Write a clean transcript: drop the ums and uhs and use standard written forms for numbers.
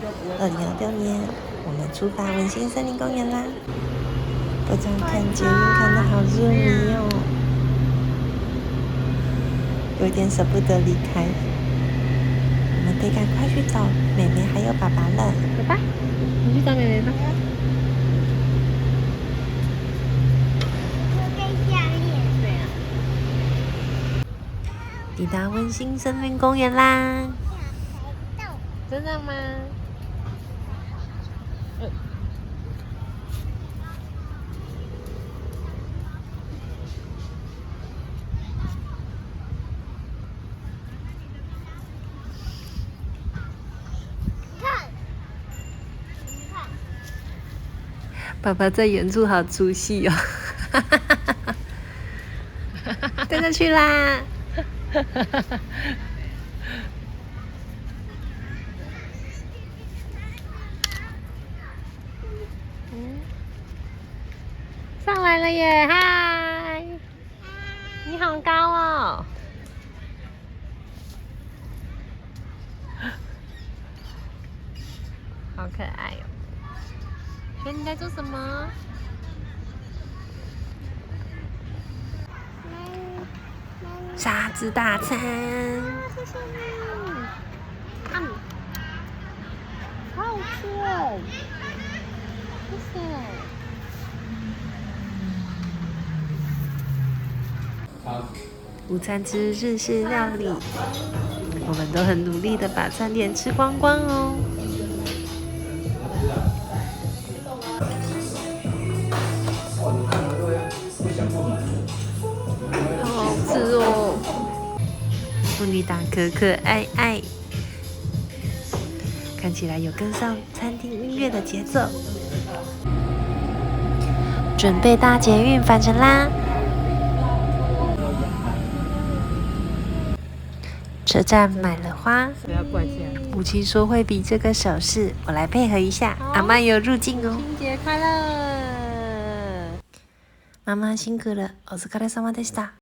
2026年，我们出发文心森林公园啦！不知道看捷运看得好入迷哦，有点舍不得离开。我们得赶快去找妹妹还有爸爸了。走吧，我们去找妹妹吧。抵达文心森林公园啦！真的吗？爸爸在远处好出戏哦，跟着去啦！上来了耶！嗨，你好高哦！好可爱哦！所以你在做什么？沙子大餐，谢谢你。好好吃哦！谢谢。午餐吃日式料理，我们都很努力的把餐点吃光光哦。好好吃哦！妇女党可可爱爱，看起来有跟上餐厅音乐的节奏。准备搭捷运返程啦！车站买了花，母亲说会比这个手势，我来配合一下。阿嬷有入境哦！母亲节快乐！妈妈辛苦了，お疲れ様でした。